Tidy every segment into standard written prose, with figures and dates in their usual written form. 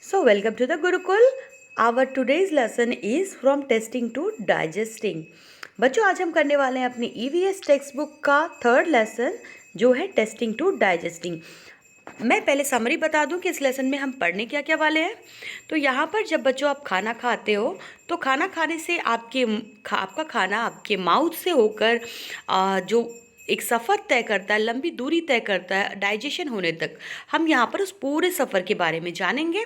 So, welcome to the Gurukul. Our today's lesson is from testing to digesting. बच्चों आज हम करने वाले हैं अपनी EVS टेक्स्ट बुक का थर्ड लेसन जो है टेस्टिंग टू डाइजेस्टिंग। मैं पहले समरी बता दूं कि इस लेसन में हम पढ़ने क्या क्या वाले हैं। तो यहाँ पर जब बच्चों आप खाना खाते हो तो खाना खाने से आपका खाना आपके माउथ से होकर जो एक सफ़र तय करता है, लंबी दूरी तय करता है डाइजेशन होने तक, हम यहाँ पर उस पूरे सफ़र के बारे में जानेंगे।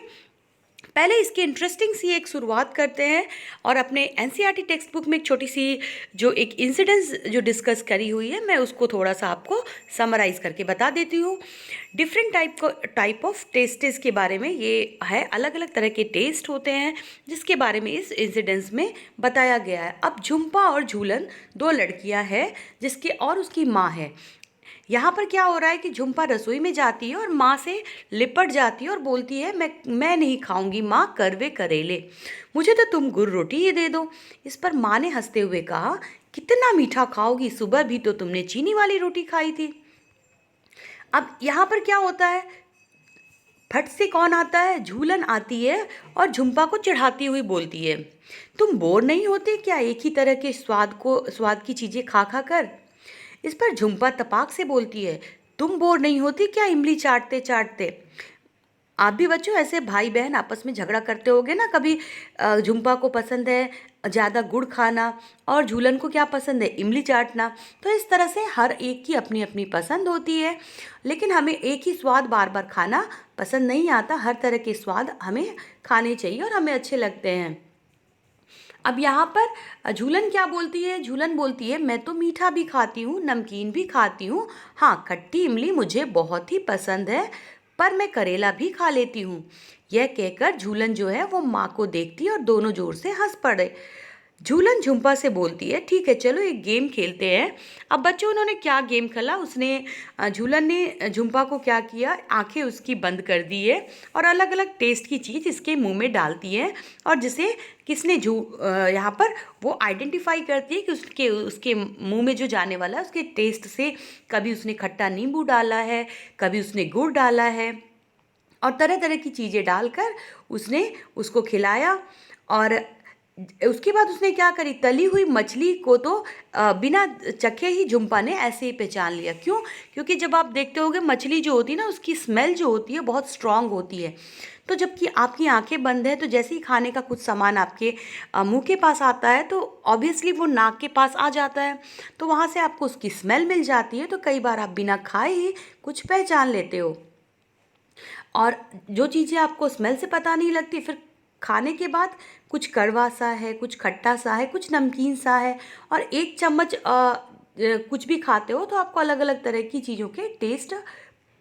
पहले इसकी इंटरेस्टिंग सी एक शुरुआत करते हैं और अपने एनसीईआरटी टेक्स्ट बुक में एक छोटी सी जो एक इंसिडेंस जो डिस्कस करी हुई है मैं उसको थोड़ा सा आपको समराइज़ करके बता देती हूँ। डिफरेंट टाइप ऑफ टेस्टेस के बारे में ये है, अलग अलग तरह के टेस्ट होते हैं जिसके बारे में इस इंसिडेंस में बताया गया है। अब झुम्पा और झूलन दो लड़कियाँ हैं जिसकी और उसकी माँ है। यहाँ पर क्या हो रहा है कि झुम्पा रसोई में जाती है और माँ से लिपट जाती है और बोलती है मैं नहीं खाऊंगी माँ, करवे करेले, मुझे तो तुम गुड़ रोटी ही दे दो। इस पर माँ ने हंसते हुए कहा, कितना मीठा खाओगी, सुबह भी तो तुमने चीनी वाली रोटी खाई थी। अब यहाँ पर क्या होता है, फट से कौन आता है, झूलन आती है और झुम्पा को चिढ़ाती हुई बोलती है, तुम बोर नहीं होते क्या एक ही तरह के स्वाद की चीज़ें खा खा कर। इस पर झुम्पा तपाक से बोलती है, तुम बोर नहीं होती क्या इमली चाटते चाटते। आप भी बच्चों ऐसे भाई बहन आपस में झगड़ा करते होगे ना कभी। झुम्पा को पसंद है ज़्यादा गुड़ खाना और झूलन को क्या पसंद है, इमली चाटना। तो इस तरह से हर एक की अपनी अपनी पसंद होती है, लेकिन हमें एक ही स्वाद बार बार खाना पसंद नहीं आता। हर तरह के स्वाद हमें खाने चाहिए और हमें अच्छे लगते हैं। अब यहाँ पर झूलन क्या बोलती है, झूलन बोलती है, मैं तो मीठा भी खाती हूँ, नमकीन भी खाती हूँ, हाँ खट्टी इमली मुझे बहुत ही पसंद है, पर मैं करेला भी खा लेती हूँ। यह कहकर झूलन जो है वो माँ को देखती है और दोनों जोर से हंस पड़े। झूलन झुम्पा से बोलती है, ठीक है चलो एक गेम खेलते हैं। अब बच्चों उन्होंने क्या गेम खेला, झूलन ने झुम्पा को क्या किया, आंखें उसकी बंद कर दी है और अलग अलग टेस्ट की चीज़ इसके मुंह में डालती है और जिसे किसने यहाँ पर वो आइडेंटिफाई करती है कि उसके उसके मुंह में जो जाने वाला है उसके टेस्ट से कभी उसने खट्टा नींबू डाला है, कभी उसने गुड़ डाला है और तरह तरह की चीज़ें डालकर उसने उसको खिलाया। और उसके बाद उसने क्या करी, तली हुई मछली को तो बिना चखे ही झुम्पा ने ऐसे ही पहचान लिया। क्यों? क्योंकि जब आप देखते होगे मछली जो होती है ना उसकी स्मेल जो होती है बहुत स्ट्रांग होती है। तो जबकि आपकी आंखें बंद है तो जैसे ही खाने का कुछ सामान आपके मुंह के पास आता है तो ऑब्वियसली वो नाक के पास आ जाता है, तो वहाँ से आपको उसकी स्मेल मिल जाती है। तो कई बार आप बिना खाए ही कुछ पहचान लेते हो और जो चीज़ें आपको स्मेल से पता नहीं लगती फिर खाने के बाद कुछ कड़वा सा है, कुछ खट्टा सा है, कुछ नमकीन सा है और एक चम्मच कुछ भी खाते हो तो आपको अलग अलग तरह की चीज़ों के टेस्ट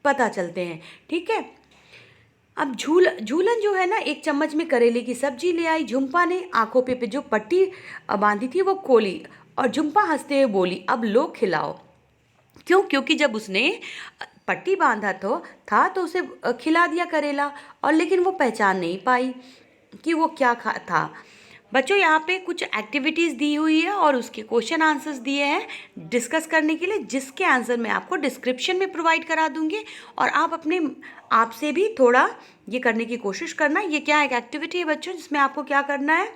पता चलते हैं। ठीक है। अब झूलन जो है ना एक चम्मच में करेले की सब्जी ले आई। झुम्पा ने आंखों पे जो पट्टी बांधी थी वो खोली और झुम्पा हंसते हुए बोली, अब लो खिलाओ। क्यों? क्योंकि जब उसने पट्टी बांधा था तो उसे खिला दिया करेला और लेकिन वो पहचान नहीं पाई कि वो क्या खा था। बच्चों यहाँ पे कुछ एक्टिविटीज़ दी हुई है और उसके क्वेश्चन आंसर्स दिए हैं डिस्कस करने के लिए, जिसके आंसर मैं आपको डिस्क्रिप्शन में प्रोवाइड करा दूँगी और आप अपने आप से भी थोड़ा ये करने की कोशिश करना। ये क्या एक एक्टिविटी है बच्चों जिसमें आपको क्या करना है,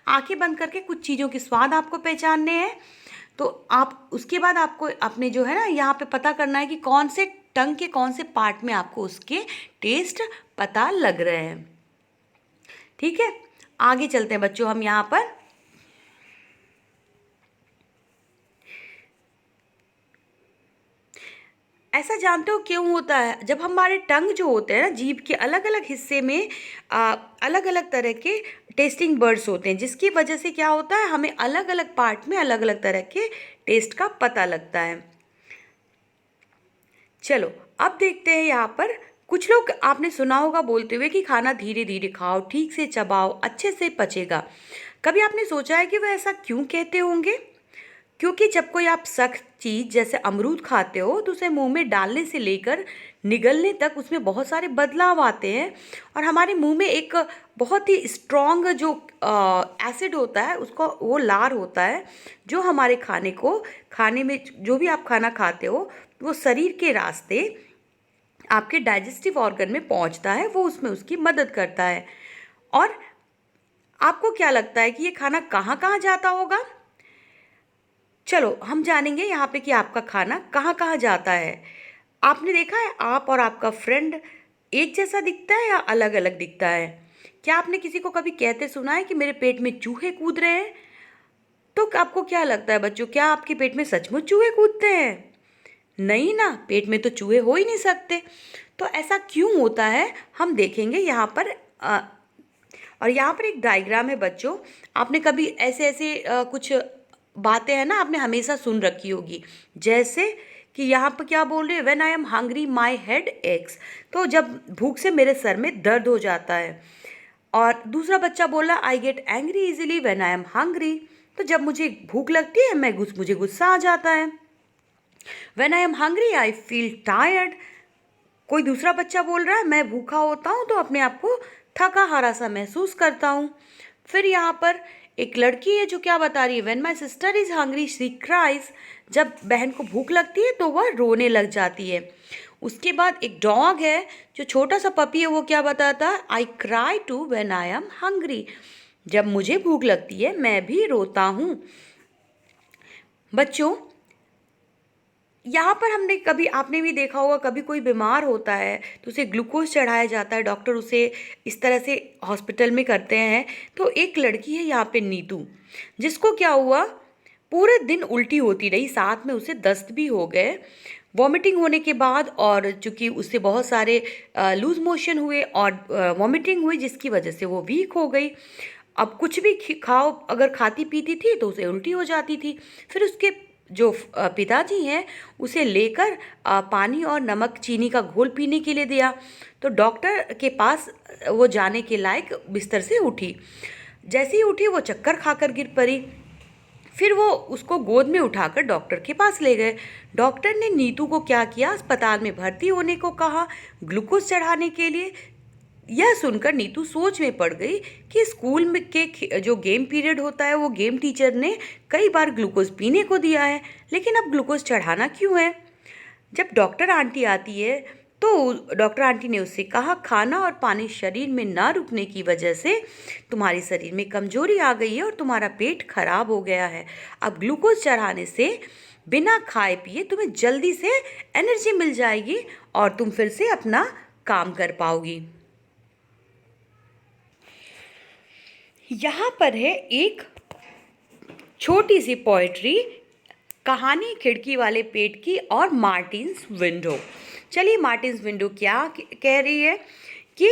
आंखें बंद करके कुछ चीज़ों के स्वाद आपको पहचानने हैं। तो आप उसके बाद आपको अपने जो है ना यहाँ पे पता करना है कि कौन से टंग के कौन से पार्ट में आपको उसके टेस्ट पता लग रहे हैं। ठीक है, आगे चलते हैं बच्चों हम यहाँ पर। ऐसा जानते हो क्यों होता है, जब हमारे टंग जो होते हैं ना जीभ के अलग अलग हिस्से में अलग अलग तरह के टेस्टिंग बर्ड्स होते हैं, जिसकी वजह से क्या होता है हमें अलग अलग पार्ट में अलग अलग तरह के टेस्ट का पता लगता है। चलो अब देखते हैं यहाँ पर कुछ लोग आपने सुना होगा बोलते हुए कि खाना धीरे धीरे खाओ, ठीक से चबाओ, अच्छे से पचेगा। कभी आपने सोचा है कि वह ऐसा क्यों कहते होंगे? क्योंकि जब कोई आप सख्त चीज़ जैसे अमरूद खाते हो तो उसे मुंह में डालने से लेकर निगलने तक उसमें बहुत सारे बदलाव आते हैं और हमारे मुंह में एक बहुत ही स्ट्रॉन्ग जो एसिड होता है उसको वो लार होता है जो हमारे खाने में जो भी आप खाना खाते हो वो शरीर के रास्ते आपके डाइजेस्टिव ऑर्गन में पहुंचता है, वो उसमें उसकी मदद करता है। और आपको क्या लगता है कि ये खाना कहाँ कहाँ जाता होगा? चलो हम जानेंगे यहाँ पे कि आपका खाना कहाँ कहाँ जाता है। आपने देखा है आप और आपका फ्रेंड एक जैसा दिखता है या अलग अलग दिखता है? क्या आपने किसी को कभी कहते सुना है कि मेरे पेट में चूहे कूद रहे हैं? तो आपको क्या लगता है बच्चों, क्या आपके पेट में सचमुच चूहे कूदते हैं? नहीं ना, पेट में तो चूहे हो ही नहीं सकते। तो ऐसा क्यों होता है हम देखेंगे यहाँ पर। और यहाँ पर एक डायग्राम है बच्चों। आपने कभी ऐसे ऐसे कुछ बातें हैं ना, आपने हमेशा सुन रखी होगी। जैसे कि यहाँ पर क्या बोल रहे हैं, when I am hungry my head x. तो जब भूख से मेरे सर में दर्द हो जाता है। और दूसरा बच्चा बोला I get angry easily when I am hungry. तो जब मुझे भूख लगती है मुझे गुस्सा आ जाता है। When I am hungry I feel tired. कोई दूसरा बच्चा बोल रहा है मैं भूखा होता हूँ तो अपने आप को थका हारा सा महसूस करता हूँ। फिर यहाँ पर एक लड़की है जो क्या बता रही है, when my sister is hungry she cries. जब बहन को भूख लगती है तो वह रोने लग जाती है। उसके बाद एक डॉग है जो छोटा सा पपी है, वो क्या बताता है, I cry too when I am hungry. जब मुझे भूख लगती है मैं भी रोता हूँ। बच्चों यहाँ पर हमने कभी, आपने भी देखा होगा, कभी कोई बीमार होता है तो उसे ग्लूकोज चढ़ाया जाता है, डॉक्टर उसे इस तरह से हॉस्पिटल में करते हैं। तो एक लड़की है यहाँ पे नीतू, जिसको क्या हुआ, पूरे दिन उल्टी होती रही, साथ में उसे दस्त भी हो गए वॉमिटिंग होने के बाद। और चूंकि उससे बहुत सारे लूज मोशन हुए और वॉमिटिंग हुई, जिसकी वजह से वो वीक हो गई। अब कुछ भी खाओ, अगर खाती पीती थी तो उसे उल्टी हो जाती थी। फिर उसके जो पिताजी हैं उसे लेकर पानी और नमक चीनी का घोल पीने के लिए दिया। तो डॉक्टर के पास वो जाने के लायक बिस्तर से उठी। जैसे ही उठी वो चक्कर खाकर गिर पड़ी। फिर वो उसको गोद में उठाकर डॉक्टर के पास ले गए। डॉक्टर ने नीतू को क्या किया, अस्पताल में भर्ती होने को कहा ग्लूकोज चढ़ाने के लिए। यह सुनकर नीतू सोच में पड़ गई कि स्कूल में के जो गेम पीरियड होता है वो गेम टीचर ने कई बार ग्लूकोज पीने को दिया है, लेकिन अब ग्लूकोज चढ़ाना क्यों है। जब डॉक्टर आंटी आती है तो डॉक्टर आंटी ने उससे कहा खाना और पानी शरीर में ना रुकने की वजह से तुम्हारे शरीर में कमजोरी आ गई है और तुम्हारा पेट खराब हो गया है। अब ग्लूकोज चढ़ाने से बिना खाए पिए तुम्हें जल्दी से एनर्जी मिल जाएगी और तुम फिर से अपना काम कर पाओगी। यहाँ पर है एक छोटी सी पोएट्री, कहानी खिड़की वाले पेट की और मार्टिन्स विंडो। चलिए मार्टिन्स विंडो क्या कह रही है कि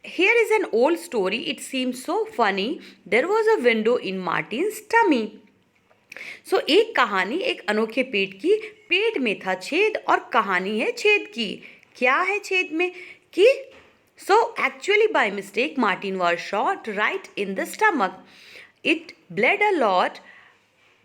here is an old story it seems so funny there was a window in Martin's tummy. So एक कहानी एक अनोखे पेट की, पेट में था छेद और कहानी है छेद की। क्या है छेद में कि so actually by mistake Martin was shot right in the stomach. It bled a lot.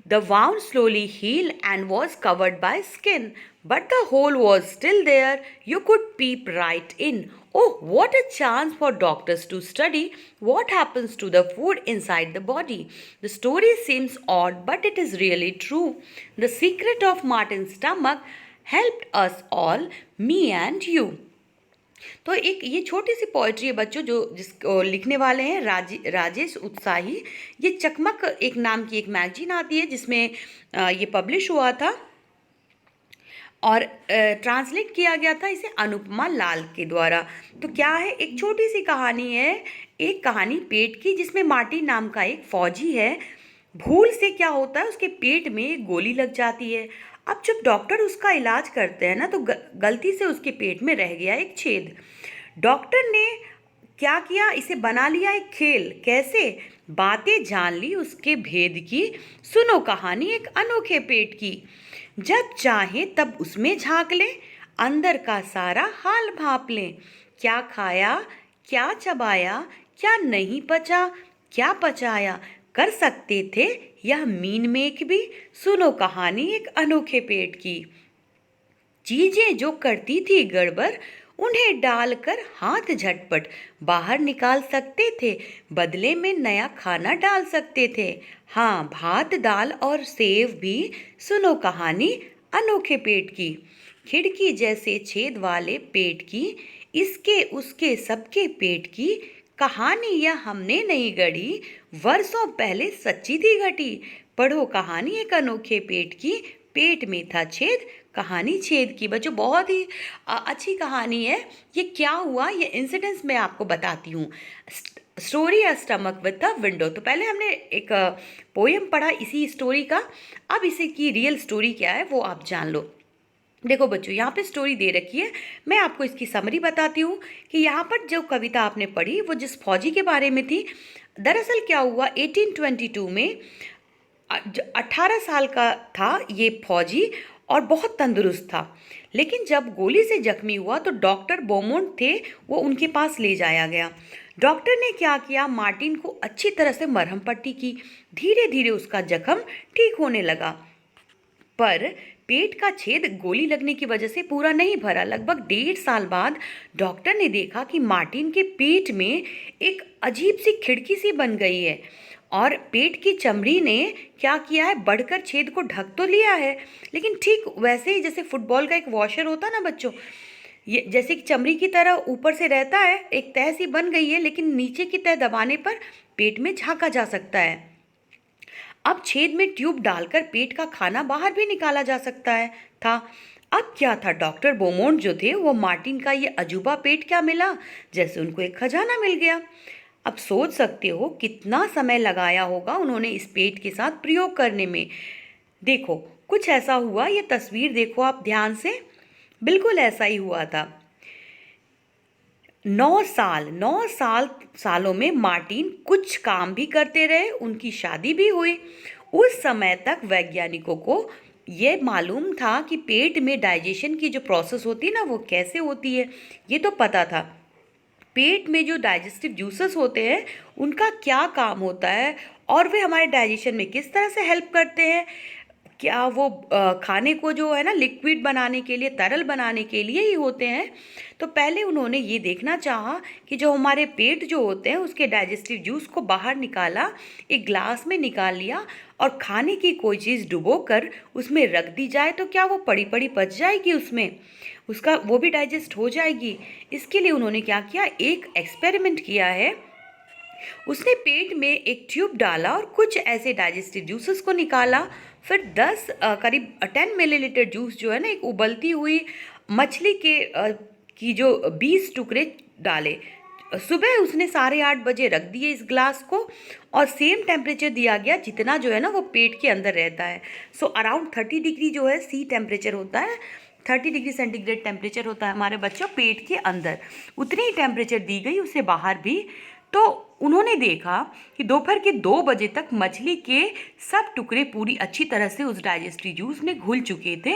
The wound slowly healed and was covered by skin, but the hole was still there. You could peep right in. Oh, what a chance for doctors to study what happens to the food inside the body. The story seems odd, but it is really true. The secret of Martin's stomach helped us all, me and you. तो एक ये छोटी सी poetry है बच्चों, जो जिसको लिखने वाले हैं राजेश उत्साही। ये चकमक एक नाम की एक मैगजीन आती है जिसमें ये पब्लिश हुआ था और ट्रांसलेट किया गया था इसे अनुपमा लाल के द्वारा। तो क्या है, एक छोटी सी कहानी है, एक कहानी पेट की, जिसमें मार्टिन नाम का एक फौजी है। भूल से क्या होता है, उसके पेट में एक गोली लग जाती है। अब जब डॉक्टर उसका इलाज करते हैं ना तो गलती से उसके पेट में रह गया एक छेद। डॉक्टर ने क्या किया, इसे बना लिया एक खेल। कैसे, बातें जान ली उसके भेद की, सुनो कहानी एक अनोखे पेट की। जब चाहे तब उसमें झांक लें, अंदर का सारा हाल भांप लें। क्या खाया, क्या चबाया, क्या नहीं पचा, क्या पचाया, कर सकते थे यह मीन मेक भी, सुनो कहानी एक अनोखे पेट की। चीजें जो करती थी गड़बड़, उन्हें डालकर हाथ झटपट बाहर निकाल सकते थे, बदले में नया खाना डाल सकते थे। हाँ, भात दाल और सेव भी, सुनो कहानी अनोखे पेट की। खिड़की जैसे छेद वाले पेट की, इसके उसके सबके पेट की, कहानी यह हमने नहीं गढ़ी, वर्षों पहले सच्ची थी घटी। पढ़ो कहानी एक अनोखे पेट की, पेट में था छेद, कहानी छेद की। बच्चों बहुत ही अच्छी कहानी है। ये क्या हुआ, ये इंसिडेंट्स मैं आपको बताती हूँ। Story a stomach with the window. तो पहले हमने एक पोएम पढ़ा इसी स्टोरी का, अब इसी की रियल स्टोरी क्या है वो आप जान लो। देखो बच्चों, यहाँ पे स्टोरी दे रखी है, मैं आपको इसकी समरी बताती हूँ कि यहाँ पर जो कविता आपने पढ़ी वो जिस फौजी के बारे में थी। दरअसल क्या हुआ, 1822 में 18 साल का था ये फौजी और बहुत तंदुरुस्त था। लेकिन जब गोली से जख्मी हुआ तो डॉक्टर बोमोंट थे, वो उनके पास ले जाया गया। डॉक्टर ने क्या किया, मार्टिन को अच्छी तरह से मरहम पट्टी की। धीरे धीरे उसका जख्म ठीक होने लगा, पर पेट का छेद गोली लगने की वजह से पूरा नहीं भरा। लगभग 1.5 साल बाद डॉक्टर ने देखा कि मार्टिन के पेट में एक अजीब सी खिड़की सी बन गई है और पेट की चमड़ी ने क्या किया है, बढ़कर छेद को ढक तो लिया है, लेकिन ठीक वैसे ही जैसे फुटबॉल का एक वॉशर होता ना बच्चों, ये जैसे कि चमड़ी की तरह ऊपर से रहता है, एक तह सी बन गई है, लेकिन नीचे की तह दबाने पर पेट में झांका जा सकता है। अब छेद में ट्यूब डालकर पेट का खाना बाहर भी निकाला जा सकता है था। अब क्या था, डॉक्टर बोमोंट जो थे वो मार्टिन का ये अजूबा पेट क्या मिला, जैसे उनको एक खजाना मिल गया। अब सोच सकते हो कितना समय लगाया होगा उन्होंने इस पेट के साथ प्रयोग करने में। देखो कुछ ऐसा हुआ, ये तस्वीर देखो आप ध्यान से, बिल्कुल ऐसा ही हुआ था। 9 सालों में मार्टिन कुछ काम भी करते रहे, उनकी शादी भी हुई। उस समय तक वैज्ञानिकों को ये मालूम था कि पेट में डाइजेशन की जो प्रोसेस होती है ना वो कैसे होती है, ये तो पता था। पेट में जो डाइजेस्टिव जूसेस होते हैं उनका क्या काम होता है और वे हमारे डाइजेशन में किस तरह से हेल्प करते हैं, क्या वो खाने को जो है ना लिक्विड बनाने के लिए, तरल बनाने के लिए ही होते हैं। तो पहले उन्होंने ये देखना चाहा कि जो हमारे पेट जो होते हैं उसके डाइजेस्टिव जूस को बाहर निकाला, एक ग्लास में निकाल लिया और खाने की कोई चीज़ डुबो कर उसमें रख दी जाए तो क्या वो पड़ी पड़ी पच जाएगी, उसमें उसका वो भी डाइजेस्ट हो जाएगी। इसके लिए उन्होंने क्या किया, एक एक्सपेरिमेंट किया है। उसने पेट में एक ट्यूब डाला और कुछ ऐसे डाइजेस्टिव जूसेस को निकाला। फिर 10 करीब 10 मिलीलीटर जूस जो है ना एक उबलती हुई मछली की जो 20 टुकड़े डाले। सुबह उसने 8:30 बजे रख दिए इस ग्लास को और सेम टेम्परेचर दिया गया जितना जो है ना वो पेट के अंदर रहता है। सो अराउंड 30 डिग्री जो है सी टेम्परेचर होता है, 30 डिग्री सेंटीग्रेड टेम्परेचर होता है हमारे बच्चों पेट के अंदर, उतनी ही टेम्परेचर दी गई उसे बाहर भी। तो उन्होंने देखा कि दोपहर के 2 बजे तक मछली के सब टुकड़े पूरी अच्छी तरह से उस डाइजेस्टिव जूस में घुल चुके थे।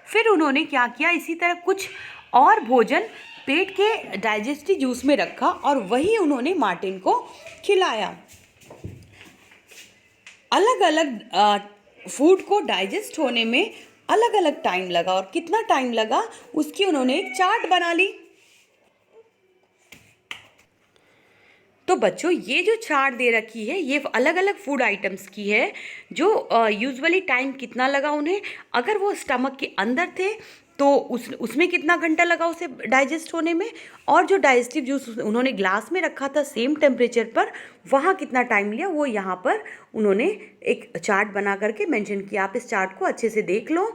फिर उन्होंने क्या किया, इसी तरह कुछ और भोजन पेट के डाइजेस्टिव जूस में रखा और वही उन्होंने मार्टिन को खिलाया। अलग अलग फूड को डाइजेस्ट होने में अलग अलग टाइम लगा और कितना टाइम लगा उसकी उन्होंने एक चार्ट बना ली। तो बच्चों ये जो चार्ट दे रखी है ये अलग अलग फूड आइटम्स की है, जो यूजुअली टाइम कितना लगा उन्हें, अगर वो स्टमक के अंदर थे तो उसमें कितना घंटा लगा उसे डाइजेस्ट होने में, और जो डाइजेस्टिव जूस उन्होंने ग्लास में रखा था सेम टेम्परेचर पर, वहाँ कितना टाइम लिया, वो यहाँ पर उन्होंने एक चार्ट बना करके मेंशन किया। आप इस चार्ट को अच्छे से देख लो।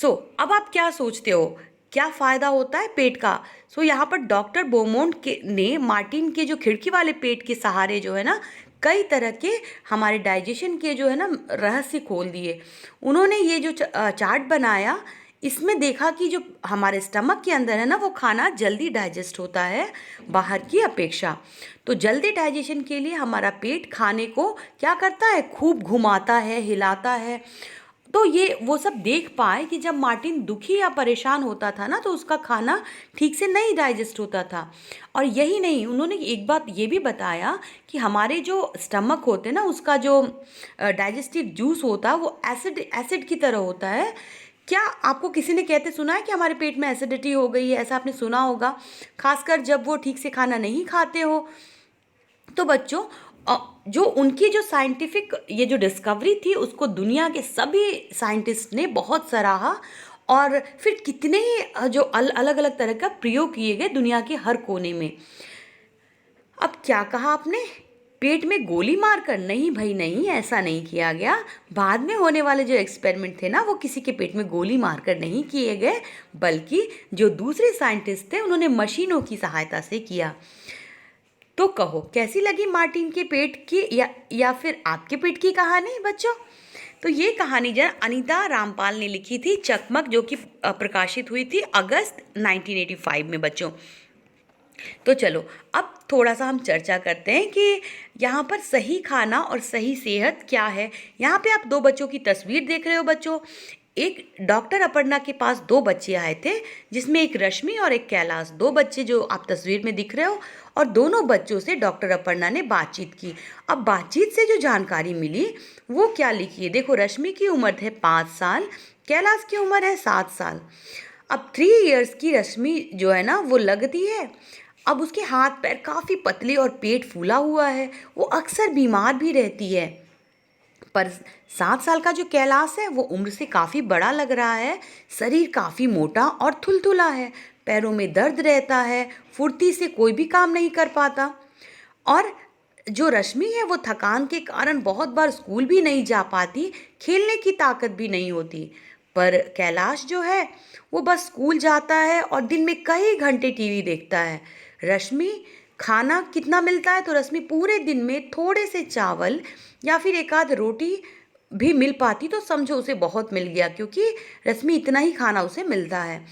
अब आप क्या सोचते हो, क्या फ़ायदा होता है पेट का? यहाँ पर डॉक्टर बोमोंट ने मार्टिन के जो खिड़की वाले पेट के सहारे जो है ना कई तरह के हमारे डाइजेशन के जो है ना रहस्य खोल दिए। उन्होंने ये जो चार्ट बनाया, इसमें देखा कि जो हमारे स्टमक के अंदर है ना वो खाना जल्दी डाइजेस्ट होता है बाहर की अपेक्षा। तो जल्दी डाइजेशन के लिए हमारा पेट खाने को क्या करता है, खूब घुमाता है, हिलाता है। तो ये वो सब देख पाए कि जब मार्टिन दुखी या परेशान होता था ना तो उसका खाना ठीक से नहीं डाइजेस्ट होता था। और यही नहीं, उन्होंने एक बात ये भी बताया कि हमारे जो स्टमक होते हैं ना उसका जो डाइजेस्टिव जूस होता है वो एसिड की तरह होता है। क्या आपको किसी ने कहते सुना है कि हमारे पेट में एसिडिटी हो गई है? ऐसा आपने सुना होगा, खासकर जब वो ठीक से खाना नहीं खाते हो। तो बच्चों जो उनकी जो साइंटिफिक ये जो डिस्कवरी थी उसको दुनिया के सभी साइंटिस्ट ने बहुत सराहा और फिर कितने जो अलग अलग तरह का प्रयोग किए गए दुनिया के हर कोने में। अब क्या कहा आपने, पेट में गोली मारकर? नहीं भाई नहीं, ऐसा नहीं किया गया। बाद में होने वाले जो एक्सपेरिमेंट थे ना, वो किसी के पेट में गोली मारकर नहीं किए गए, बल्कि जो दूसरे साइंटिस्ट थे उन्होंने मशीनों की सहायता से किया। तो कहो कैसी लगी मार्टिन के पेट की या फिर आपके पेट की कहानी बच्चों? तो ये कहानी जन अनीता रामपाल ने लिखी थी, चकमक, जो कि प्रकाशित हुई थी अगस्त 1985 में बच्चों। तो चलो अब थोड़ा सा हम चर्चा करते हैं कि यहाँ पर सही खाना और सही सेहत क्या है। यहाँ पे आप दो बच्चों की तस्वीर देख रहे हो बच्चों। एक डॉक्टर अपर्णा के पास दो बच्चे आए थे, जिसमें एक रश्मि और एक कैलाश, दो बच्चे जो आप तस्वीर में दिख रहे हो। और दोनों बच्चों से डॉक्टर अपर्णा ने बातचीत की। अब बातचीत से जो जानकारी मिली वो क्या लिखी है, देखो। रश्मि की उम्र है 5 साल, कैलाश की उम्र है 7 साल। अब 3 इयर्स की रश्मि जो है ना वो लगती है। अब उसके हाथ पैर काफ़ी पतले और पेट फूला हुआ है, वो अक्सर बीमार भी रहती है। पर 7 साल का जो कैलाश है वो उम्र से काफ़ी बड़ा लग रहा है, शरीर काफ़ी मोटा और थुलथुला है, पैरों में दर्द रहता है, फुर्ती से कोई भी काम नहीं कर पाता। और जो रश्मि है वो थकान के कारण बहुत बार स्कूल भी नहीं जा पाती, खेलने की ताकत भी नहीं होती। पर कैलाश जो है वो बस स्कूल जाता है और दिन में कई घंटे टीवी देखता है। रश्मि खाना कितना मिलता है, तो रश्मि पूरे दिन में थोड़े से चावल या फिर एक आध रोटी भी मिल पाती तो समझो उसे बहुत मिल गया, क्योंकि रश्मि इतना ही खाना उसे मिलता है।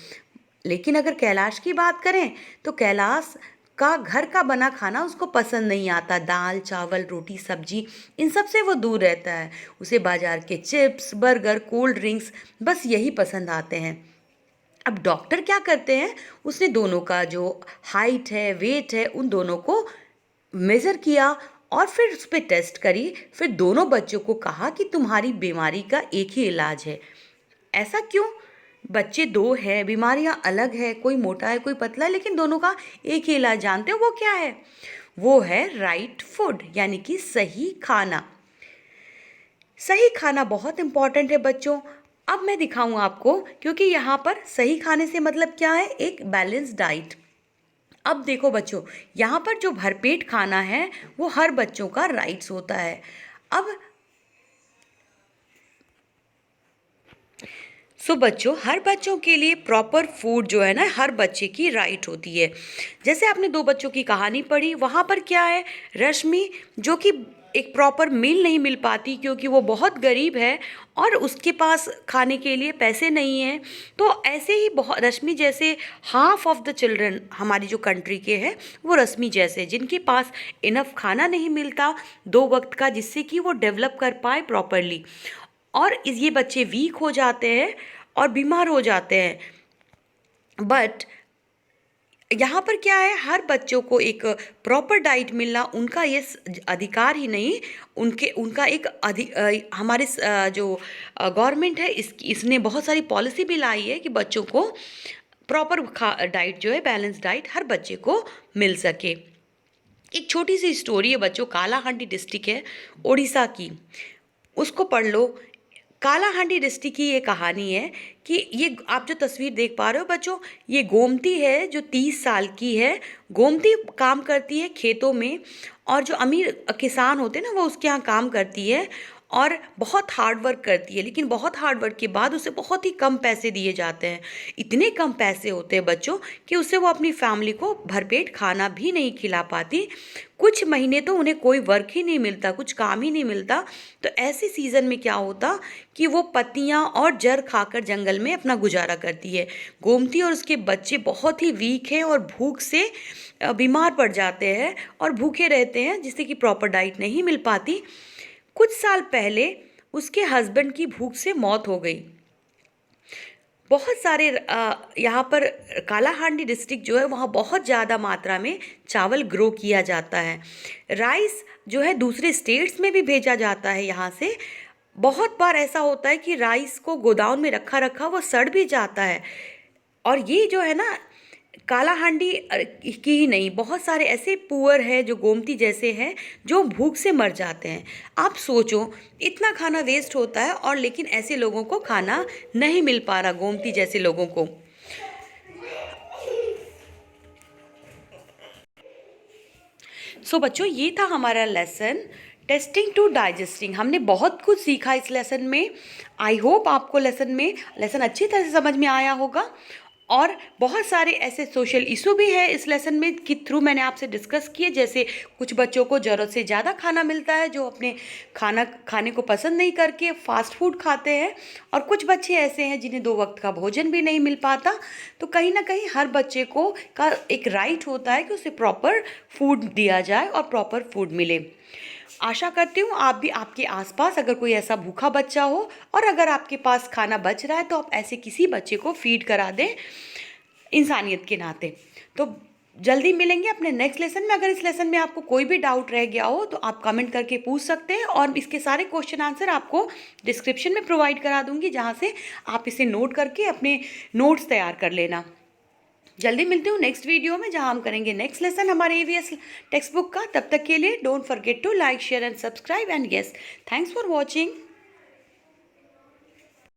लेकिन अगर कैलाश की बात करें तो कैलाश का घर का बना खाना उसको पसंद नहीं आता। दाल चावल रोटी सब्जी इन सब से वो दूर रहता है। उसे बाजार के चिप्स बर्गर कोल्ड ड्रिंक्स बस यही पसंद आते हैं। अब डॉक्टर क्या करते हैं, उसने दोनों का जो हाइट है वेट है उन दोनों को मेज़र किया और फिर उस पर टेस्ट करी। फिर दोनों बच्चों को कहा कि तुम्हारी बीमारी का एक ही इलाज है। ऐसा क्यों? बच्चे दो हैं, बीमारियां अलग है, कोई मोटा है कोई पतला है, लेकिन दोनों का एक ही इलाज जानते हो वो क्या है? वो है राइट फूड, यानी कि सही खाना। सही खाना बहुत इंपॉर्टेंट है बच्चों। अब मैं दिखाऊं आपको, क्योंकि यहाँ पर सही खाने से मतलब क्या है, एक बैलेंस डाइट। अब देखो बच्चों, यहाँ पर जो भरपेट खाना है वो हर बच्चों का राइट्स होता है। अब बच्चों, हर बच्चों के लिए प्रॉपर फूड जो है ना हर बच्चे की राइट होती है। जैसे आपने दो बच्चों की कहानी पढ़ी, वहाँ पर क्या है, रश्मि जो कि एक प्रॉपर मील नहीं मिल पाती क्योंकि वो बहुत गरीब है और उसके पास खाने के लिए पैसे नहीं हैं। तो ऐसे ही बहुत रश्मि जैसे हाफ ऑफ द चिल्ड्रन हमारी जो कंट्री के हैं वो रश्मि जैसे, जिनके पास इनफ खाना नहीं मिलता 2 वक्त का, जिससे कि वो डेवलप कर पाए प्रॉपरली। और ये बच्चे वीक हो जाते हैं और बीमार हो जाते हैं। बट यहाँ पर क्या है, हर बच्चों को एक प्रॉपर डाइट मिलना उनका ये अधिकार ही नहीं, उनका एक हमारे जो गवर्नमेंट है इसने बहुत सारी पॉलिसी भी लाई है कि बच्चों को प्रॉपर डाइट जो है, बैलेंस डाइट हर बच्चे को मिल सके। एक छोटी सी स्टोरी है बच्चों, कालाहांडी डिस्ट्रिक्ट है उड़ीसा की, उसको पढ़ लो। कालाहांडी डिस्ट्रिक्ट की ये कहानी है कि ये आप जो तस्वीर देख पा रहे हो बच्चों, ये गोमती है जो 30 साल की है। गोमती काम करती है खेतों में और जो अमीर किसान होते हैं ना वो उसके यहाँ काम करती है और बहुत हार्ड वर्क करती है। लेकिन बहुत हार्ड वर्क के बाद उसे बहुत ही कम पैसे दिए जाते हैं। इतने कम पैसे होते हैं बच्चों कि उससे वो अपनी फैमिली को भरपेट खाना भी नहीं खिला पाती। कुछ महीने तो उन्हें कोई वर्क ही नहीं मिलता, कुछ काम ही नहीं मिलता। तो ऐसे सीज़न में क्या होता कि वो पत्तियाँ और जड़ खाकर जंगल में अपना गुजारा करती है। गोमती और उसके बच्चे बहुत ही वीक हैं और भूख से बीमार पड़ जाते हैं और भूखे रहते हैं, जिससे कि प्रॉपर डाइट नहीं मिल पाती। कुछ साल पहले उसके हस्बैंड की भूख से मौत हो गई। बहुत सारे यहाँ पर कालाहांडी डिस्ट्रिक्ट जो है वहाँ बहुत ज़्यादा मात्रा में चावल ग्रो किया जाता है। राइस जो है दूसरे स्टेट्स में भी भेजा जाता है यहाँ से। बहुत बार ऐसा होता है कि राइस को गोदाम में रखा रखा वो सड़ भी जाता है। और ये जो है ना काला हांडी की ही नहीं, बहुत सारे ऐसे पुअर हैं जो गोमती जैसे हैं जो भूख से मर जाते हैं। आप सोचो, इतना खाना वेस्ट होता है और लेकिन ऐसे लोगों को खाना नहीं मिल पा रहा, गोमती जैसे लोगों को। सो बच्चों, ये था हमारा लेसन टेस्टिंग टू डाइजेस्टिंग। हमने बहुत कुछ सीखा इस लेसन में। आई होप आपको लेसन अच्छी तरह से समझ में आया होगा। और बहुत सारे ऐसे सोशल इशू भी है इस लेसन में कि थ्रू मैंने आपसे डिस्कस किए। जैसे कुछ बच्चों को ज़रूरत से ज़्यादा खाना मिलता है, जो अपने खाना खाने को पसंद नहीं करके फास्ट फूड खाते हैं। और कुछ बच्चे ऐसे हैं जिन्हें 2 वक्त का भोजन भी नहीं मिल पाता। तो कहीं ना कहीं हर बच्चे को का एक राइट होता है कि उसे प्रॉपर फूड दिया जाए और प्रॉपर फूड मिले। आशा करती हूँ आप भी, आपके आसपास अगर कोई ऐसा भूखा बच्चा हो और अगर आपके पास खाना बच रहा है तो आप ऐसे किसी बच्चे को फीड करा दें इंसानियत के नाते। तो जल्दी मिलेंगे अपने नेक्स्ट लेसन में। अगर इस लेसन में आपको कोई भी डाउट रह गया हो तो आप कमेंट करके पूछ सकते हैं, और इसके सारे क्वेश्चन आंसर आपको डिस्क्रिप्शन में प्रोवाइड करा दूंगी, जहाँ से आप इसे नोट करके अपने नोट्स तैयार कर लेना। जल्दी मिलती हूँ नेक्स्ट वीडियो में, जहाँ हम करेंगे नेक्स्ट लेसन हमारे EVS टेक्स्ट बुक का। तब तक के लिए don't forget to like, share and subscribe, and yes, thanks for watching.